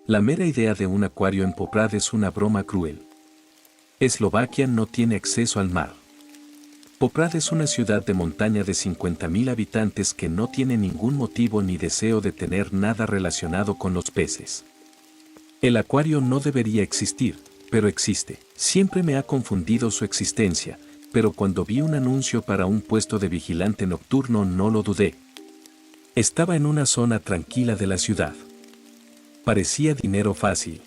La mera idea de un acuario en Poprad es una broma cruel. Eslovaquia no tiene acceso al mar. Poprad es una ciudad de montaña de 50.000 habitantes que no tiene ningún motivo ni deseo de tener nada relacionado con los peces. El acuario no debería existir, pero existe. Siempre me ha confundido su existencia, pero cuando vi un anuncio para un puesto de vigilante nocturno no lo dudé. Estaba en una zona tranquila de la ciudad. Parecía dinero fácil.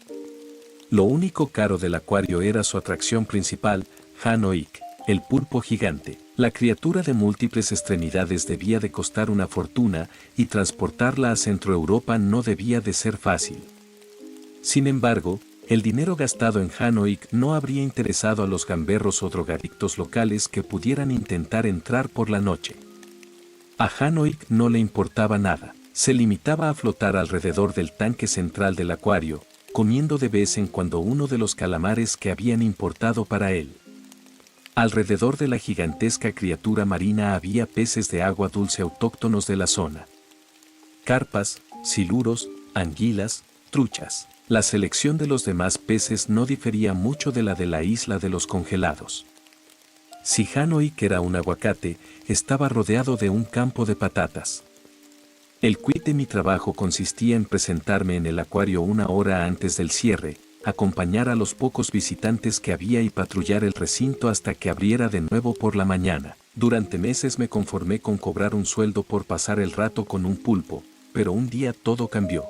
Lo único caro del acuario era su atracción principal, Hanoik, el pulpo gigante. La criatura de múltiples extremidades debía de costar una fortuna y transportarla a Centroeuropa no debía de ser fácil. Sin embargo, el dinero gastado en Hanoik no habría interesado a los gamberros o drogadictos locales que pudieran intentar entrar por la noche. A Hanoik no le importaba nada, se limitaba a flotar alrededor del tanque central del acuario, comiendo de vez en cuando uno de los calamares que habían importado para él. Alrededor de la gigantesca criatura marina había peces de agua dulce autóctonos de la zona. Carpas, siluros, anguilas, truchas. La selección de los demás peces no difería mucho de la isla de los congelados. Si Hanoik era un aguacate, estaba rodeado de un campo de patatas. El quid de mi trabajo consistía en presentarme en el acuario una hora antes del cierre, acompañar a los pocos visitantes que había y patrullar el recinto hasta que abriera de nuevo por la mañana. Durante meses me conformé con cobrar un sueldo por pasar el rato con un pulpo, pero un día todo cambió.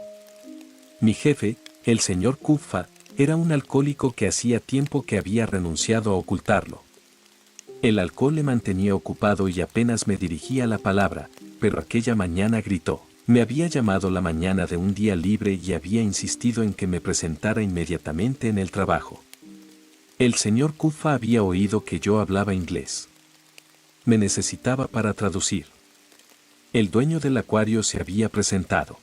Mi jefe, el señor Kuffa, era un alcohólico que hacía tiempo que había renunciado a ocultarlo. El alcohol le mantenía ocupado y apenas me dirigía la palabra, pero aquella mañana gritó. Me había llamado la mañana de un día libre y había insistido en que me presentara inmediatamente en el trabajo. El señor Kuffa había oído que yo hablaba inglés. Me necesitaba para traducir. El dueño del acuario se había presentado.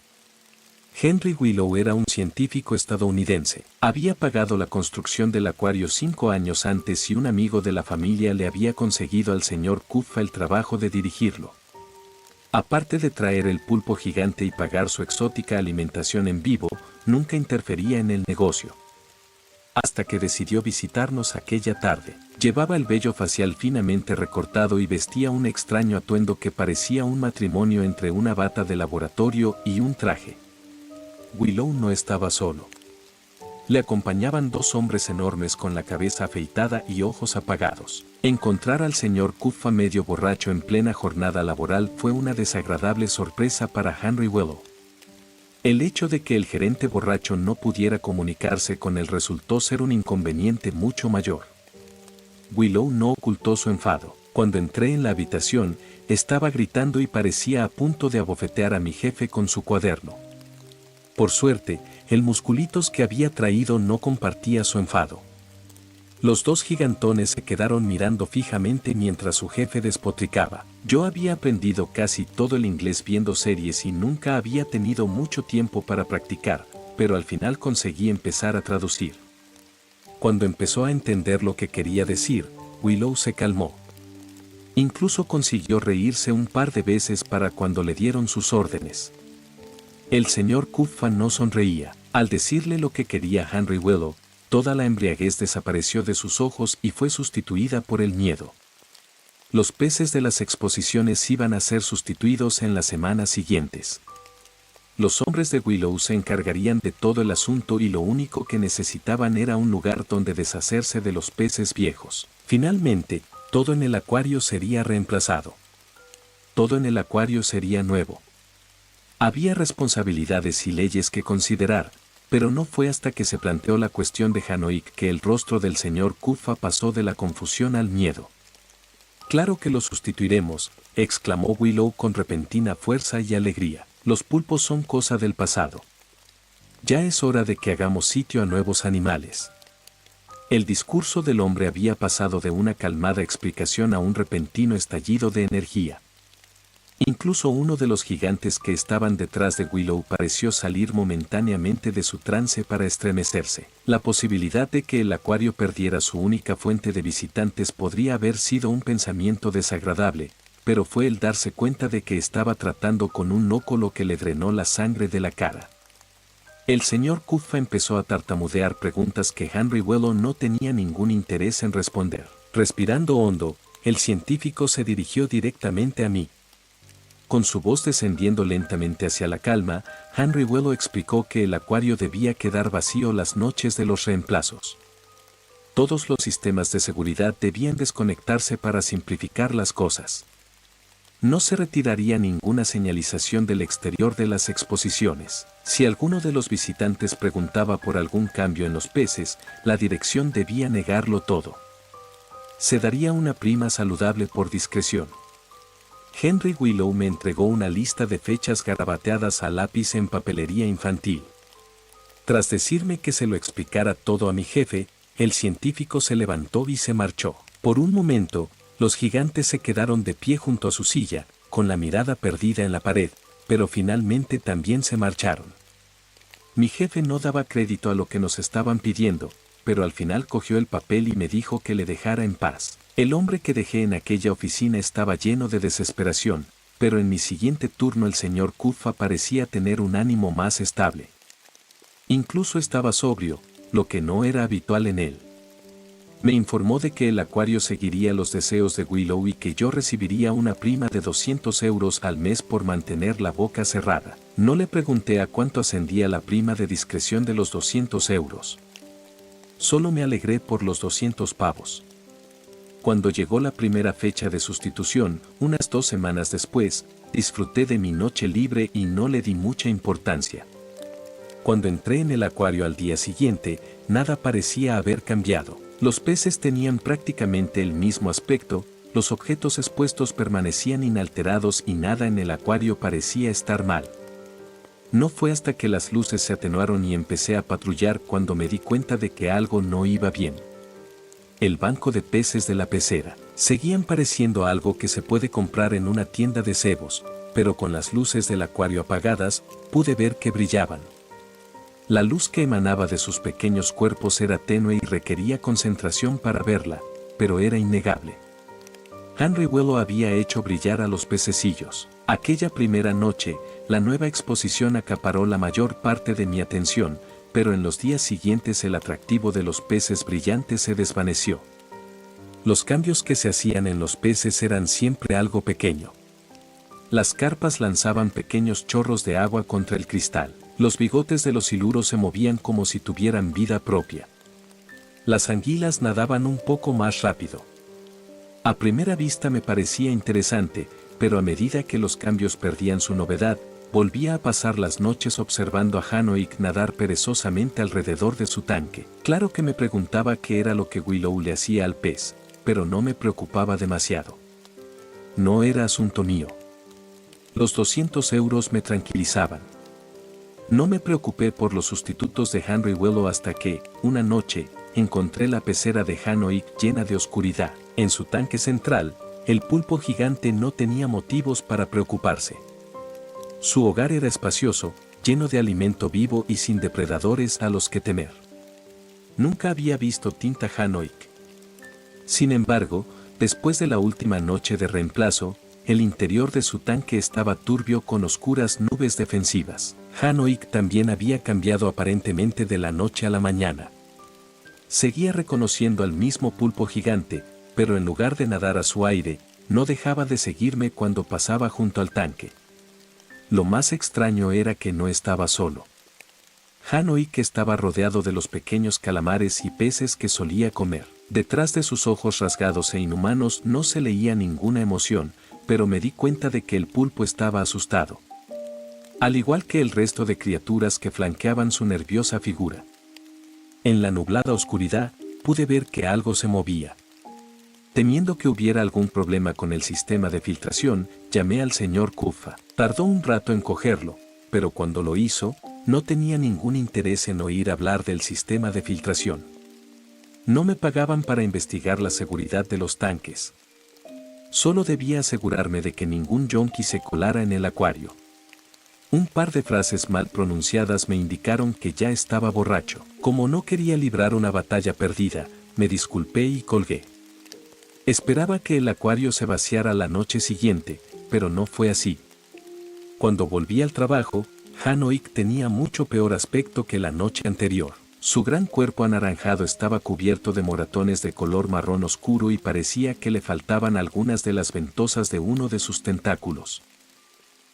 Henry Willow era un científico estadounidense. Había pagado la construcción del acuario 5 años antes y un amigo de la familia le había conseguido al señor Kuffa el trabajo de dirigirlo. Aparte de traer el pulpo gigante y pagar su exótica alimentación en vivo, nunca interfería en el negocio. Hasta que decidió visitarnos aquella tarde. Llevaba el vello facial finamente recortado y vestía un extraño atuendo que parecía un matrimonio entre una bata de laboratorio y un traje. Willow no estaba solo. Le acompañaban 2 hombres enormes con la cabeza afeitada y ojos apagados. Encontrar al señor Kuffa medio borracho en plena jornada laboral fue una desagradable sorpresa para Henry Willow. El hecho de que el gerente borracho no pudiera comunicarse con él resultó ser un inconveniente mucho mayor. Willow no ocultó su enfado. Cuando entré en la habitación, estaba gritando y parecía a punto de abofetear a mi jefe con su cuaderno. Por suerte, el musculitos que había traído no compartía su enfado. Los 2 gigantones se quedaron mirando fijamente mientras su jefe despotricaba. Yo había aprendido casi todo el inglés viendo series y nunca había tenido mucho tiempo para practicar, pero al final conseguí empezar a traducir. Cuando empezó a entender lo que quería decir, Willow se calmó. Incluso consiguió reírse un par de veces para cuando le dieron sus órdenes. El señor Kuffa no sonreía. Al decirle lo que quería Henry Willow, toda la embriaguez desapareció de sus ojos y fue sustituida por el miedo. Los peces de las exposiciones iban a ser sustituidos en las semanas siguientes. Los hombres de Willow se encargarían de todo el asunto y lo único que necesitaban era un lugar donde deshacerse de los peces viejos. Finalmente, todo en el acuario sería reemplazado. Todo en el acuario sería nuevo. Había responsabilidades y leyes que considerar, pero no fue hasta que se planteó la cuestión de Hanoik que el rostro del señor Kuffa pasó de la confusión al miedo. «Claro que lo sustituiremos», exclamó Willow con repentina fuerza y alegría. «Los pulpos son cosa del pasado. Ya es hora de que hagamos sitio a nuevos animales». El discurso del hombre había pasado de una calmada explicación a un repentino estallido de energía. Incluso uno de los gigantes que estaban detrás de Willow pareció salir momentáneamente de su trance para estremecerse. La posibilidad de que el acuario perdiera su única fuente de visitantes podría haber sido un pensamiento desagradable, pero fue el darse cuenta de que estaba tratando con un loco lo que le drenó la sangre de la cara. El señor Kuffa empezó a tartamudear preguntas que Henry Wello no tenía ningún interés en responder. Respirando hondo, el científico se dirigió directamente a mí. Con su voz descendiendo lentamente hacia la calma, Henry Wello explicó que el acuario debía quedar vacío las noches de los reemplazos. Todos los sistemas de seguridad debían desconectarse para simplificar las cosas. No se retiraría ninguna señalización del exterior de las exposiciones. Si alguno de los visitantes preguntaba por algún cambio en los peces, la dirección debía negarlo todo. Se daría una prima saludable por discreción. Henry Wello me entregó una lista de fechas garabateadas a lápiz en papelería infantil. Tras decirme que se lo explicara todo a mi jefe, el científico se levantó y se marchó. Por un momento, los gigantes se quedaron de pie junto a su silla, con la mirada perdida en la pared, pero finalmente también se marcharon. Mi jefe no daba crédito a lo que nos estaban pidiendo, pero al final cogió el papel y me dijo que le dejara en paz. El hombre que dejé en aquella oficina estaba lleno de desesperación, pero en mi siguiente turno el señor Kuffa parecía tener un ánimo más estable. Incluso estaba sobrio, lo que no era habitual en él. Me informó de que el acuario seguiría los deseos de Wello y que yo recibiría una prima de 200 euros al mes por mantener la boca cerrada. No le pregunté a cuánto ascendía la prima de discreción de los 200 euros. Solo me alegré por los 200 pavos. Cuando llegó la primera fecha de sustitución, unas 2 semanas después, disfruté de mi noche libre y no le di mucha importancia. Cuando entré en el acuario al día siguiente, nada parecía haber cambiado. Los peces tenían prácticamente el mismo aspecto, los objetos expuestos permanecían inalterados y nada en el acuario parecía estar mal. No fue hasta que las luces se atenuaron y empecé a patrullar cuando me di cuenta de que algo no iba bien. El banco de peces de la pecera seguían pareciendo algo que se puede comprar en una tienda de cebos, pero con las luces del acuario apagadas, pude ver que brillaban. La luz que emanaba de sus pequeños cuerpos era tenue y requería concentración para verla, pero era innegable. Henry Wello había hecho brillar a los pececillos. Aquella primera noche, la nueva exposición acaparó la mayor parte de mi atención, pero en los días siguientes el atractivo de los peces brillantes se desvaneció. Los cambios que se hacían en los peces eran siempre algo pequeño. Las carpas lanzaban pequeños chorros de agua contra el cristal. Los bigotes de los siluros se movían como si tuvieran vida propia. Las anguilas nadaban un poco más rápido. A primera vista me parecía interesante, pero a medida que los cambios perdían su novedad, volvía a pasar las noches observando a Hanoik nadar perezosamente alrededor de su tanque. Claro que me preguntaba qué era lo que Wello le hacía al pez, pero no me preocupaba demasiado. No era asunto mío. Los 200 euros me tranquilizaban. No me preocupé por los sustitutos de Henry Wello hasta que, una noche, encontré la pecera de Hanoik llena de oscuridad. En su tanque central, el pulpo gigante no tenía motivos para preocuparse. Su hogar era espacioso, lleno de alimento vivo y sin depredadores a los que temer. Nunca había visto tinta Hanoik. Sin embargo, después de la última noche de reemplazo, el interior de su tanque estaba turbio con oscuras nubes defensivas. Hanoik también había cambiado aparentemente de la noche a la mañana. Seguía reconociendo al mismo pulpo gigante, pero en lugar de nadar a su aire, no dejaba de seguirme cuando pasaba junto al tanque. Lo más extraño era que no estaba solo. Hanoik estaba rodeado de los pequeños calamares y peces que solía comer. Detrás de sus ojos rasgados e inhumanos no se leía ninguna emoción, pero me di cuenta de que el pulpo estaba asustado. Al igual que el resto de criaturas que flanqueaban su nerviosa figura. En la nublada oscuridad, pude ver que algo se movía. Temiendo que hubiera algún problema con el sistema de filtración, llamé al señor Kuffa. Tardó un rato en cogerlo, pero cuando lo hizo, no tenía ningún interés en oír hablar del sistema de filtración. No me pagaban para investigar la seguridad de los tanques. Solo debía asegurarme de que ningún yonki se colara en el acuario. Un par de frases mal pronunciadas me indicaron que ya estaba borracho. Como no quería librar una batalla perdida, me disculpé y colgué. Esperaba que el acuario se vaciara la noche siguiente, pero no fue así. Cuando volví al trabajo, Han-ok tenía mucho peor aspecto que la noche anterior. Su gran cuerpo anaranjado estaba cubierto de moratones de color marrón oscuro y parecía que le faltaban algunas de las ventosas de uno de sus tentáculos.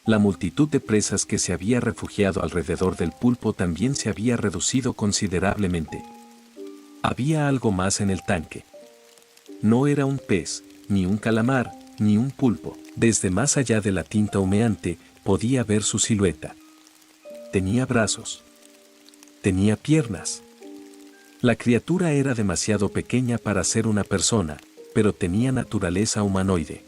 La multitud de presas que se había refugiado alrededor del pulpo también se había reducido considerablemente. Había algo más en el tanque. No era un pez, ni un calamar, ni un pulpo. Desde más allá de la tinta humeante, podía ver su silueta. Tenía brazos. Tenía piernas. La criatura era demasiado pequeña para ser una persona, pero tenía naturaleza humanoide.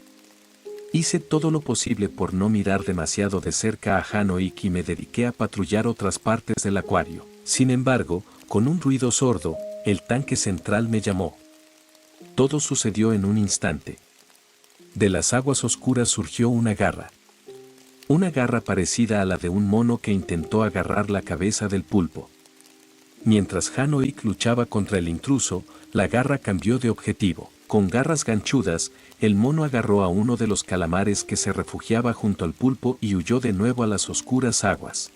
Hice todo lo posible por no mirar demasiado de cerca a Han-ok y me dediqué a patrullar otras partes del acuario. Sin embargo, con un ruido sordo, el tanque central me llamó. Todo sucedió en un instante. De las aguas oscuras surgió una garra. Una garra parecida a la de un mono que intentó agarrar la cabeza del pulpo. Mientras Han-ok luchaba contra el intruso, la garra cambió de objetivo. Con garras ganchudas, el mono agarró a uno de los calamares que se refugiaba junto al pulpo y huyó de nuevo a las oscuras aguas.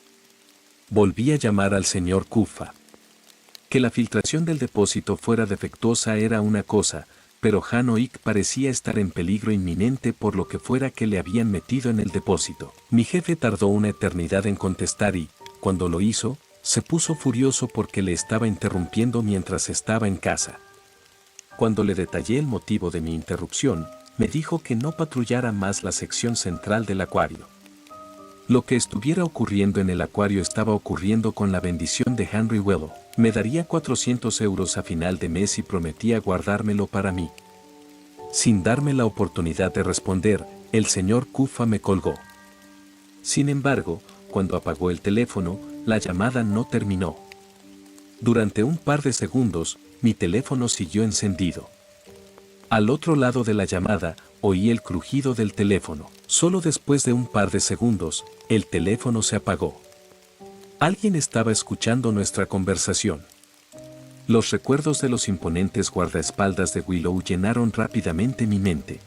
Volví a llamar al señor Kuffa. Que la filtración del depósito fuera defectuosa era una cosa, pero Han-ok parecía estar en peligro inminente por lo que fuera que le habían metido en el depósito. Mi jefe tardó una eternidad en contestar y, cuando lo hizo, se puso furioso porque le estaba interrumpiendo mientras estaba en casa. Cuando le detallé el motivo de mi interrupción, me dijo que no patrullara más la sección central del acuario. Lo que estuviera ocurriendo en el acuario estaba ocurriendo con la bendición de Henry Wello. Me daría 400 euros a final de mes y prometía guardármelo para mí. Sin darme la oportunidad de responder, el señor Kuffa me colgó. Sin embargo, cuando apagó el teléfono, la llamada no terminó. Durante un par de segundos, mi teléfono siguió encendido. Al otro lado de la llamada, oí el crujido del teléfono. Solo después de un par de segundos, el teléfono se apagó. Alguien estaba escuchando nuestra conversación. Los recuerdos de los imponentes guardaespaldas de Willow llenaron rápidamente mi mente.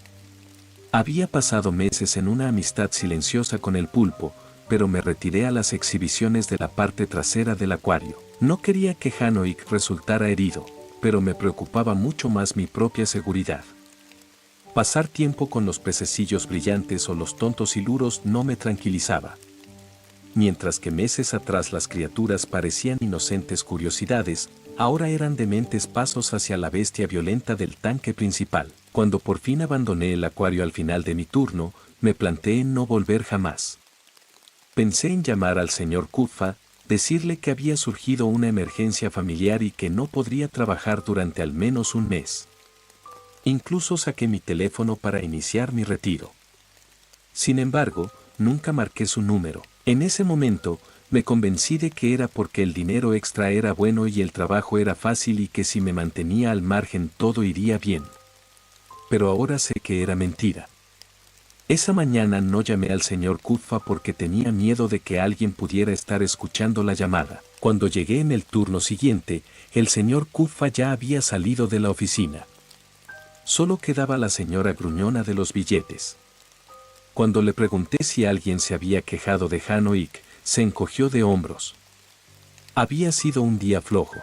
Había pasado meses en una amistad silenciosa con el pulpo, pero me retiré a las exhibiciones de la parte trasera del acuario. No quería que Han-ok resultara herido, pero me preocupaba mucho más mi propia seguridad. Pasar tiempo con los pececillos brillantes o los tontos siluros no me tranquilizaba. Mientras que meses atrás las criaturas parecían inocentes curiosidades, ahora eran dementes pasos hacia la bestia violenta del tanque principal. Cuando por fin abandoné el acuario al final de mi turno, me planteé en no volver jamás. Pensé en llamar al señor Kuffa, decirle que había surgido una emergencia familiar y que no podría trabajar durante al menos un mes. Incluso saqué mi teléfono para iniciar mi retiro. Sin embargo, nunca marqué su número. En ese momento, me convencí de que era porque el dinero extra era bueno y el trabajo era fácil y que si me mantenía al margen todo iría bien. Pero ahora sé que era mentira. Esa mañana no llamé al señor Kuffa porque tenía miedo de que alguien pudiera estar escuchando la llamada. Cuando llegué en el turno siguiente, el señor Kuffa ya había salido de la oficina. Solo quedaba la señora gruñona de los billetes. Cuando le pregunté si alguien se había quejado de Han-ok, se encogió de hombros. Había sido un día flojo.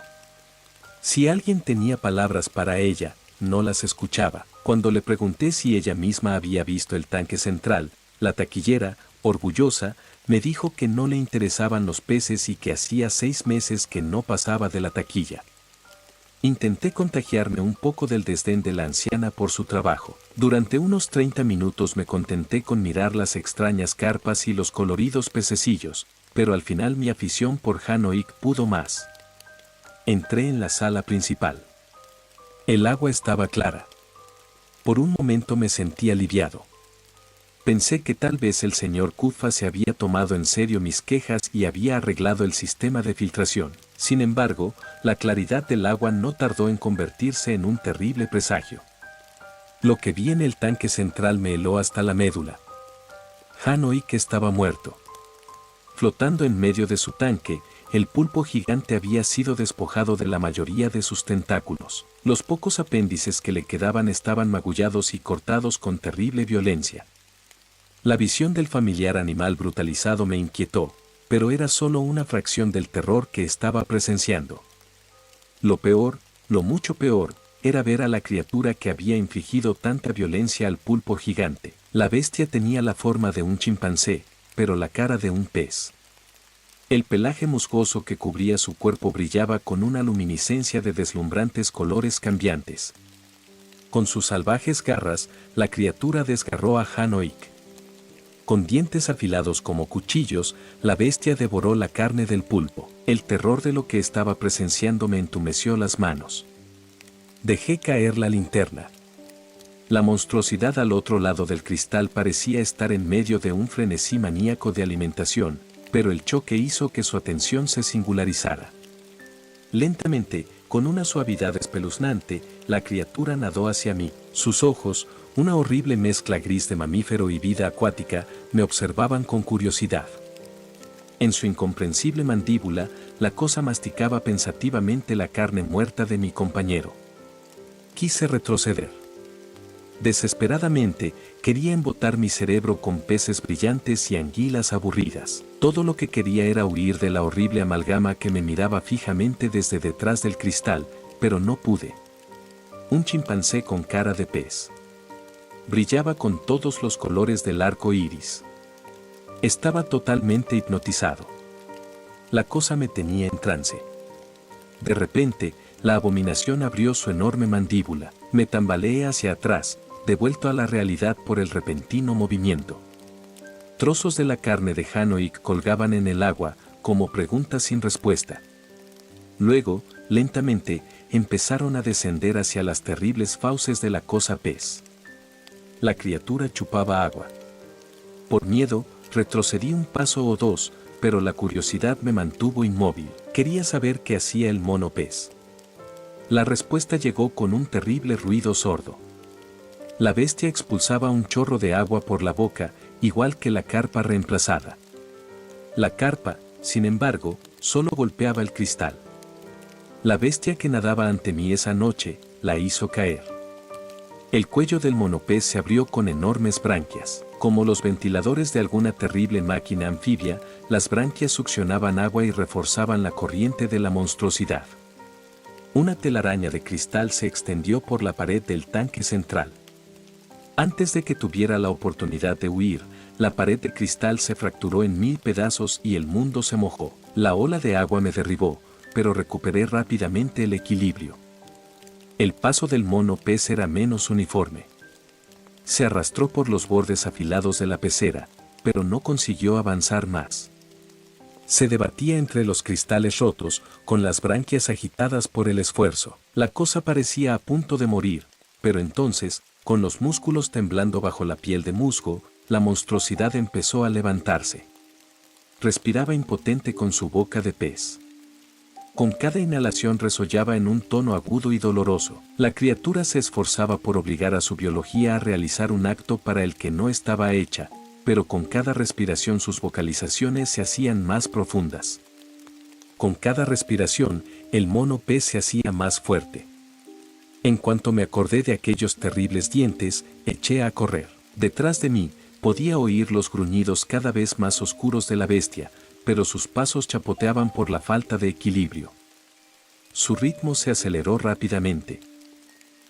Si alguien tenía palabras para ella, no las escuchaba. Cuando le pregunté si ella misma había visto el tanque central, la taquillera, orgullosa, me dijo que no le interesaban los peces y que hacía 6 meses que no pasaba de la taquilla. Intenté contagiarme un poco del desdén de la anciana por su trabajo. Durante unos 30 minutos me contenté con mirar las extrañas carpas y los coloridos pececillos, pero al final mi afición por Han-ok pudo más. Entré en la sala principal. El agua estaba clara. Por un momento me sentí aliviado. Pensé que tal vez el señor Kuffa se había tomado en serio mis quejas y había arreglado el sistema de filtración. Sin embargo, la claridad del agua no tardó en convertirse en un terrible presagio. Lo que vi en el tanque central me heló hasta la médula. Han-ok estaba muerto. Flotando en medio de su tanque, el pulpo gigante había sido despojado de la mayoría de sus tentáculos. Los pocos apéndices que le quedaban estaban magullados y cortados con terrible violencia. La visión del familiar animal brutalizado me inquietó, pero era solo una fracción del terror que estaba presenciando. Lo peor, lo mucho peor, era ver a la criatura que había infligido tanta violencia al pulpo gigante. La bestia tenía la forma de un chimpancé, pero la cara de un pez. El pelaje musgoso que cubría su cuerpo brillaba con una luminiscencia de deslumbrantes colores cambiantes. Con sus salvajes garras, la criatura desgarró a Hanoik. Con dientes afilados como cuchillos, la bestia devoró la carne del pulpo. El terror de lo que estaba presenciando me entumeció las manos. Dejé caer la linterna. La monstruosidad al otro lado del cristal parecía estar en medio de un frenesí maníaco de alimentación, pero el choque hizo que su atención se singularizara. Lentamente, con una suavidad espeluznante, la criatura nadó hacia mí. Sus ojos, una horrible mezcla gris de mamífero y vida acuática, me observaban con curiosidad. En su incomprensible mandíbula, la cosa masticaba pensativamente la carne muerta de mi compañero. Quise retroceder. Desesperadamente, quería embotar mi cerebro con peces brillantes y anguilas aburridas. Todo lo que quería era huir de la horrible amalgama que me miraba fijamente desde detrás del cristal, pero no pude. Un chimpancé con cara de pez. Brillaba con todos los colores del arco iris. Estaba totalmente hipnotizado. La cosa me tenía en trance. De repente, la abominación abrió su enorme mandíbula. Me tambaleé hacia atrás, devuelto a la realidad por el repentino movimiento. Trozos de la carne de Hanoik colgaban en el agua, como preguntas sin respuesta. Luego, lentamente, empezaron a descender hacia las terribles fauces de la cosa pez. La criatura chupaba agua. Por miedo, retrocedí un paso o dos, pero la curiosidad me mantuvo inmóvil. Quería saber qué hacía el mono pez. La respuesta llegó con un terrible ruido sordo. La bestia expulsaba un chorro de agua por la boca, igual que la carpa reemplazada. La carpa, sin embargo, solo golpeaba el cristal. La bestia que nadaba ante mí esa noche, la hizo caer. El cuello del monopez se abrió con enormes branquias. Como los ventiladores de alguna terrible máquina anfibia, las branquias succionaban agua y reforzaban la corriente de la monstruosidad. Una telaraña de cristal se extendió por la pared del tanque central. Antes de que tuviera la oportunidad de huir, la pared de cristal se fracturó en 1000 pedazos y el mundo se mojó. La ola de agua me derribó, pero recuperé rápidamente el equilibrio. El paso del mono pez era menos uniforme. Se arrastró por los bordes afilados de la pecera, pero no consiguió avanzar más. Se debatía entre los cristales rotos, con las branquias agitadas por el esfuerzo. La cosa parecía a punto de morir, pero entonces, con los músculos temblando bajo la piel de musgo, la monstruosidad empezó a levantarse. Respiraba impotente con su boca de pez. Con cada inhalación resollaba en un tono agudo y doloroso. La criatura se esforzaba por obligar a su biología a realizar un acto para el que no estaba hecha, pero con cada respiración sus vocalizaciones se hacían más profundas. Con cada respiración, el mono pez se hacía más fuerte. En cuanto me acordé de aquellos terribles dientes, eché a correr. Detrás de mí, podía oír los gruñidos cada vez más oscuros de la bestia, pero sus pasos chapoteaban por la falta de equilibrio. Su ritmo se aceleró rápidamente.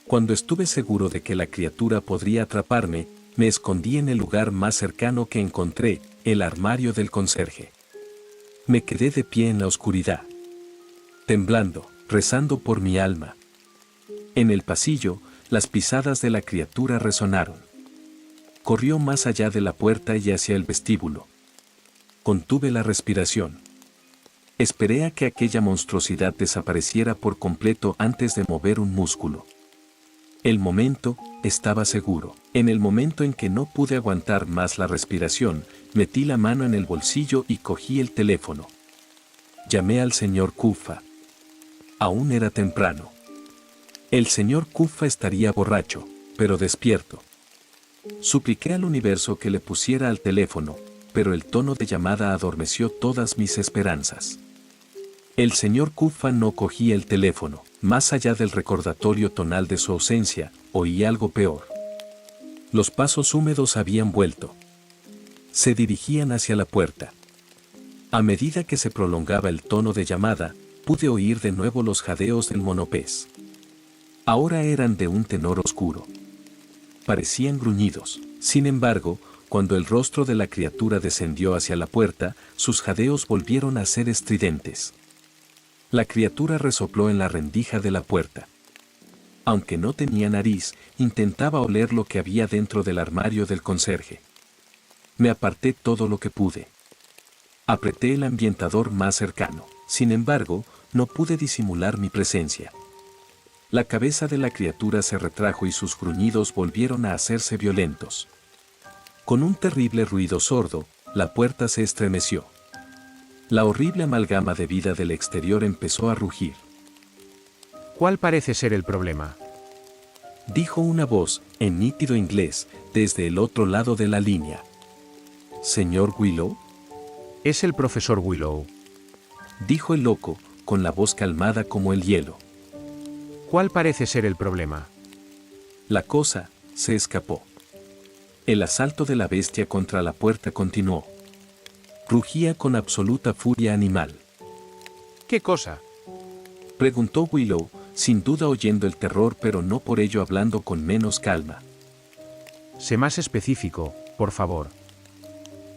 Cuando estuve seguro de que la criatura podría atraparme, me escondí en el lugar más cercano que encontré, el armario del conserje. Me quedé de pie en la oscuridad, temblando, rezando por mi alma. En el pasillo, las pisadas de la criatura resonaron. Corrió más allá de la puerta y hacia el vestíbulo. Contuve la respiración. Esperé a que aquella monstruosidad desapareciera por completo antes de mover un músculo. El momento, estaba seguro. En el momento en que no pude aguantar más la respiración, metí la mano en el bolsillo y cogí el teléfono. Llamé al señor Kufa. Aún era temprano. El señor Kufa estaría borracho, pero despierto. Supliqué al universo que le pusiera al teléfono, pero el tono de llamada adormeció todas mis esperanzas. El señor Kufa no cogía el teléfono. Más allá del recordatorio tonal de su ausencia, oí algo peor. Los pasos húmedos habían vuelto. Se dirigían hacia la puerta. A medida que se prolongaba el tono de llamada, pude oír de nuevo los jadeos del monopez. Ahora eran de un tenor oscuro. Parecían gruñidos. Sin embargo, cuando el rostro de la criatura descendió hacia la puerta, sus jadeos volvieron a ser estridentes. La criatura resopló en la rendija de la puerta. Aunque no tenía nariz, intentaba oler lo que había dentro del armario del conserje. Me aparté todo lo que pude. Apreté el ambientador más cercano. Sin embargo, no pude disimular mi presencia. La cabeza de la criatura se retrajo y sus gruñidos volvieron a hacerse violentos. Con un terrible ruido sordo, la puerta se estremeció. La horrible amalgama de vida del exterior empezó a rugir. ¿Cuál parece ser el problema? Dijo una voz, en nítido inglés, desde el otro lado de la línea. ¿Señor Willow? Es el profesor Willow. Dijo el loco, con la voz calmada como el hielo. ¿Cuál parece ser el problema? La cosa se escapó. El asalto de la bestia contra la puerta continuó. Rugía con absoluta furia animal. ¿Qué cosa? Preguntó Willow, sin duda oyendo el terror pero no por ello hablando con menos calma. Sé más específico, por favor.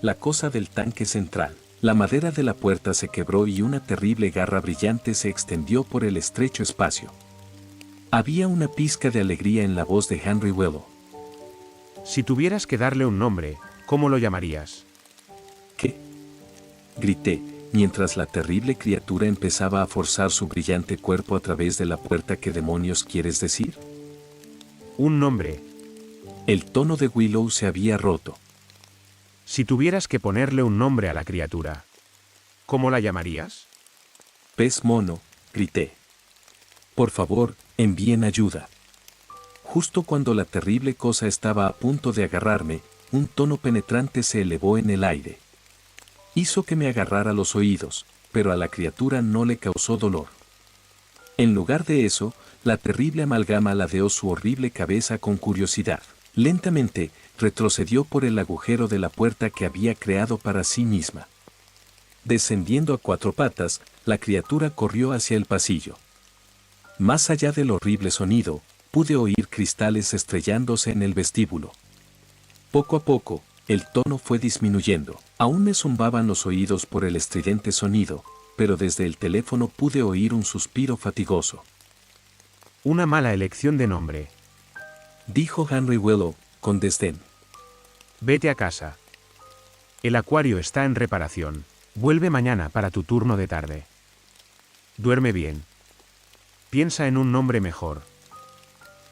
La cosa del tanque central. La madera de la puerta se quebró y una terrible garra brillante se extendió por el estrecho espacio. Había una pizca de alegría en la voz de Henry Willow. Si tuvieras que darle un nombre, ¿cómo lo llamarías? ¿Qué? Grité, mientras la terrible criatura empezaba a forzar su brillante cuerpo a través de la puerta. ¿Qué demonios quieres decir? Un nombre. El tono de Willow se había roto. Si tuvieras que ponerle un nombre a la criatura, ¿cómo la llamarías? Pez mono, grité. Por favor, envíen ayuda. Justo cuando la terrible cosa estaba a punto de agarrarme, un tono penetrante se elevó en el aire. Hizo que me agarrara los oídos, pero a la criatura no le causó dolor. En lugar de eso, la terrible amalgama ladeó su horrible cabeza con curiosidad. Lentamente, retrocedió por el agujero de la puerta que había creado para sí misma. Descendiendo a cuatro patas, la criatura corrió hacia el pasillo. Más allá del horrible sonido, pude oír cristales estrellándose en el vestíbulo. Poco a poco, el tono fue disminuyendo. Aún me zumbaban los oídos por el estridente sonido, pero desde el teléfono pude oír un suspiro fatigoso. Una mala elección de nombre. Dijo Henry Willow, con desdén. Vete a casa. El acuario está en reparación. Vuelve mañana para tu turno de tarde. Duerme bien. Piensa en un nombre mejor.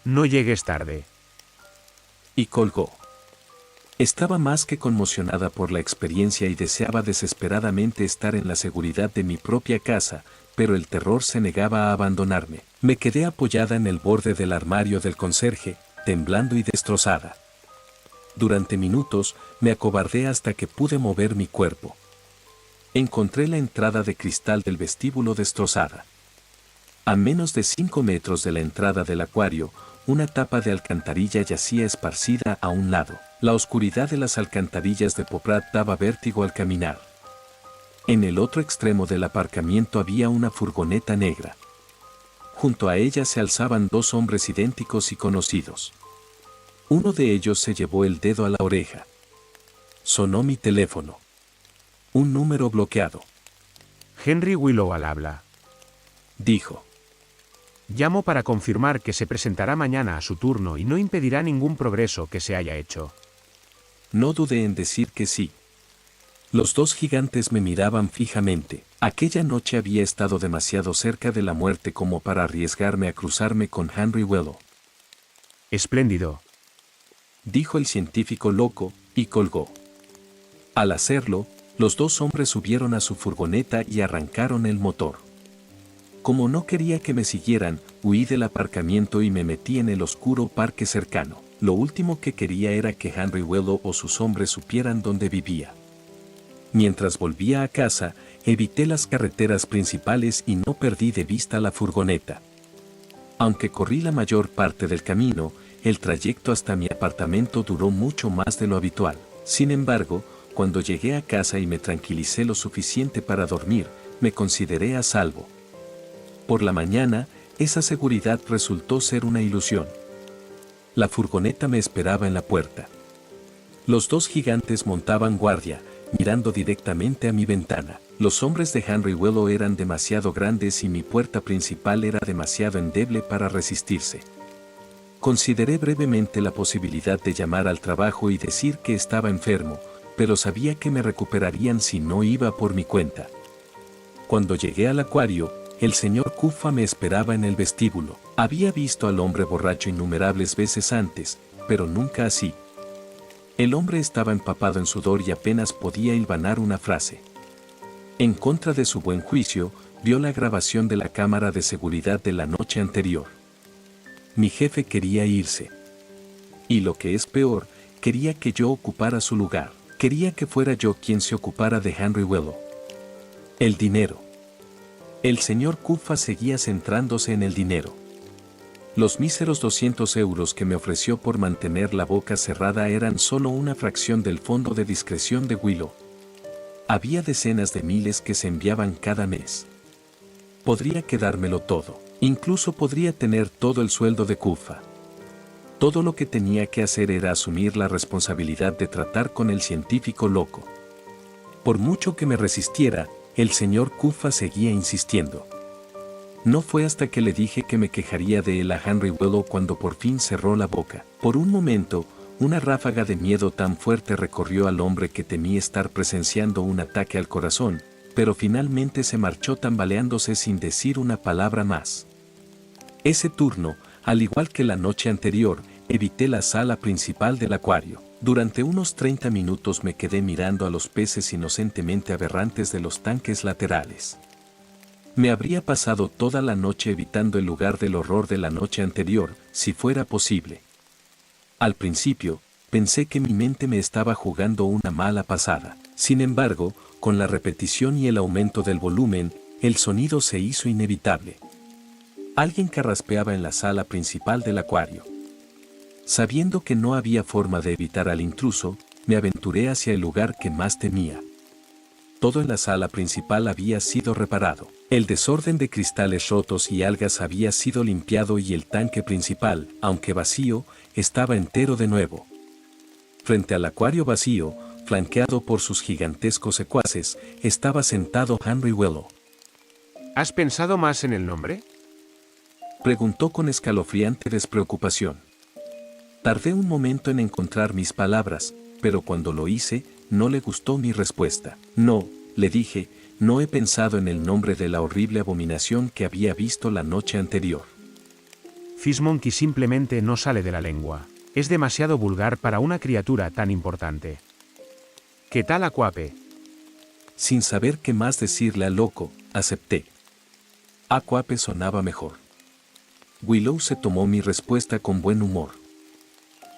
No llegues tarde. Y colgó. Estaba más que conmocionada por la experiencia y deseaba desesperadamente estar en la seguridad de mi propia casa, pero el terror se negaba a abandonarme. Me quedé apoyada en el borde del armario del conserje, temblando y destrozada. Durante minutos, me acobardé hasta que pude mover mi cuerpo. Encontré la entrada de cristal del vestíbulo destrozada. A menos de 5 metros de la entrada del acuario, una tapa de alcantarilla yacía esparcida a un lado. La oscuridad de las alcantarillas de Poprad daba vértigo al caminar. En el otro extremo del aparcamiento había una furgoneta negra. Junto a ella se alzaban dos hombres idénticos y conocidos. Uno de ellos se llevó el dedo a la oreja. Sonó mi teléfono. Un número bloqueado. Henry Willow al habla. Dijo. Llamo para confirmar que se presentará mañana a su turno y no impedirá ningún progreso que se haya hecho. No dudé en decir que sí. Los dos gigantes me miraban fijamente. Aquella noche había estado demasiado cerca de la muerte como para arriesgarme a cruzarme con Henry Willow. Espléndido. Dijo el científico loco, y colgó. Al hacerlo, los dos hombres subieron a su furgoneta y arrancaron el motor. Como no quería que me siguieran, huí del aparcamiento y me metí en el oscuro parque cercano. Lo último que quería era que Henry Willow o sus hombres supieran dónde vivía. Mientras volvía a casa, evité las carreteras principales y no perdí de vista la furgoneta. Aunque corrí la mayor parte del camino, el trayecto hasta mi apartamento duró mucho más de lo habitual. Sin embargo, cuando llegué a casa y me tranquilicé lo suficiente para dormir, me consideré a salvo. Por la mañana, esa seguridad resultó ser una ilusión. La furgoneta me esperaba en la puerta. Los dos gigantes montaban guardia, mirando directamente a mi ventana. Los hombres de Henry Willow eran demasiado grandes y mi puerta principal era demasiado endeble para resistirse. Consideré brevemente la posibilidad de llamar al trabajo y decir que estaba enfermo, pero sabía que me recuperarían si no iba por mi cuenta. Cuando llegué al acuario, el señor Cuffa me esperaba en el vestíbulo. Había visto al hombre borracho innumerables veces antes, pero nunca así. El hombre estaba empapado en sudor y apenas podía hilvanar una frase. En contra de su buen juicio, vio la grabación de la cámara de seguridad de la noche anterior. Mi jefe quería irse. Y lo que es peor, quería que yo ocupara su lugar. Quería que fuera yo quien se ocupara de Henry Willow. El dinero. El señor Cuffa seguía centrándose en el dinero. Los míseros 200 euros que me ofreció por mantener la boca cerrada eran solo una fracción del fondo de discreción de Willow. Había decenas de miles que se enviaban cada mes. Podría quedármelo todo. Incluso podría tener todo el sueldo de Cuffa. Todo lo que tenía que hacer era asumir la responsabilidad de tratar con el científico loco. Por mucho que me resistiera, el señor Cuffa seguía insistiendo. No fue hasta que le dije que me quejaría de él a Henry Willow cuando por fin cerró la boca. Por un momento, una ráfaga de miedo tan fuerte recorrió al hombre que temí estar presenciando un ataque al corazón, pero finalmente se marchó tambaleándose sin decir una palabra más. Ese turno, al igual que la noche anterior, evité la sala principal del acuario. Durante unos 30 minutos me quedé mirando a los peces inocentemente aberrantes de los tanques laterales. Me habría pasado toda la noche evitando el lugar del horror de la noche anterior, si fuera posible. Al principio, pensé que mi mente me estaba jugando una mala pasada. Sin embargo, con la repetición y el aumento del volumen, el sonido se hizo inevitable. Alguien carraspeaba en la sala principal del acuario. Sabiendo que no había forma de evitar al intruso, me aventuré hacia el lugar que más temía. Todo en la sala principal había sido reparado. El desorden de cristales rotos y algas había sido limpiado y el tanque principal, aunque vacío, estaba entero de nuevo. Frente al acuario vacío, flanqueado por sus gigantescos secuaces, estaba sentado Henry Willow. ¿Has pensado más en el nombre? Preguntó con escalofriante despreocupación. Tardé un momento en encontrar mis palabras, pero cuando lo hice, no le gustó mi respuesta. No, le dije, no he pensado en el nombre de la horrible abominación que había visto la noche anterior. Fishmonkey simplemente no sale de la lengua. Es demasiado vulgar para una criatura tan importante. ¿Qué tal, Aquape? Sin saber qué más decirle al loco, acepté. Aquape sonaba mejor. Willow se tomó mi respuesta con buen humor.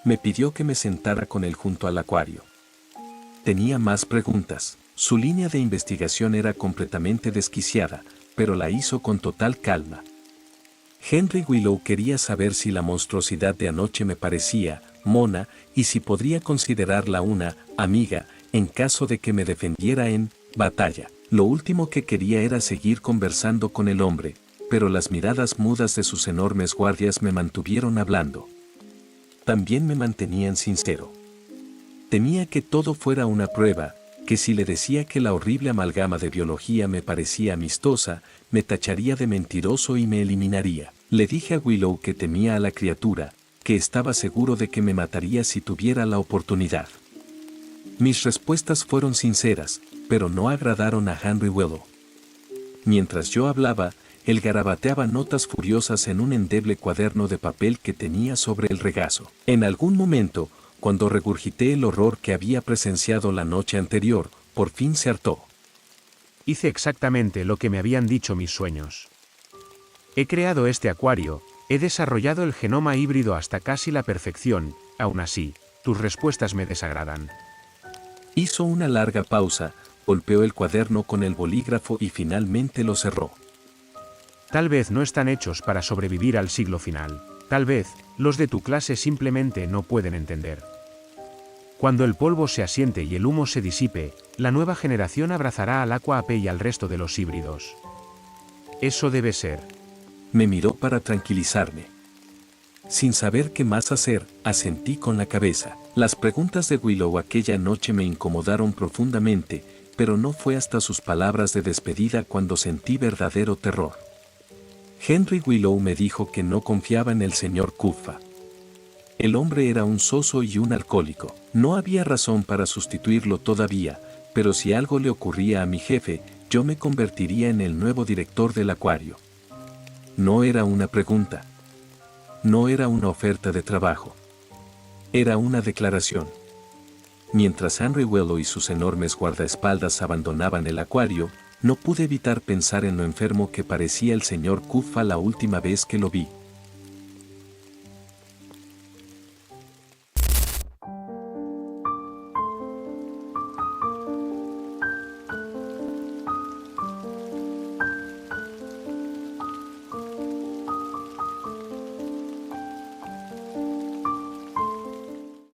Me pidió que me sentara con él junto al acuario. Tenía más preguntas. Su línea de investigación era completamente desquiciada, pero la hizo con total calma. Henry Willow quería saber si la monstruosidad de anoche me parecía mona y si podría considerarla una amiga en caso de que me defendiera en batalla. Lo último que quería era seguir conversando con el hombre, pero las miradas mudas de sus enormes guardias me mantuvieron hablando. También me mantenían sincero. Temía que todo fuera una prueba, que si le decía que la horrible amalgama de biología me parecía amistosa, me tacharía de mentiroso y me eliminaría. Le dije a Willow que temía a la criatura, que estaba seguro de que me mataría si tuviera la oportunidad. Mis respuestas fueron sinceras, pero no agradaron a Henry Willow. Mientras yo hablaba, él garabateaba notas furiosas en un endeble cuaderno de papel que tenía sobre el regazo. En algún momento, cuando regurgité el horror que había presenciado la noche anterior, por fin se hartó. Hice exactamente lo que me habían dicho mis sueños. He creado este acuario, he desarrollado el genoma híbrido hasta casi la perfección, aún así, tus respuestas me desagradan. Hizo una larga pausa, golpeó el cuaderno con el bolígrafo y finalmente lo cerró. Tal vez no están hechos para sobrevivir al siglo final. Tal vez, los de tu clase simplemente no pueden entender. Cuando el polvo se asiente y el humo se disipe, la nueva generación abrazará al Aqua AP y al resto de los híbridos. Eso debe ser. Me miró para tranquilizarme. Sin saber qué más hacer, asentí con la cabeza. Las preguntas de Willow aquella noche me incomodaron profundamente, pero no fue hasta sus palabras de despedida cuando sentí verdadero terror. Henry Willow me dijo que no confiaba en el señor Kuffa. El hombre era un soso y un alcohólico. No había razón para sustituirlo todavía, pero si algo le ocurría a mi jefe, yo me convertiría en el nuevo director del acuario. No era una pregunta. No era una oferta de trabajo. Era una declaración. Mientras Henry Willow y sus enormes guardaespaldas abandonaban el acuario, no pude evitar pensar en lo enfermo que parecía el señor Kuffa la última vez que lo vi.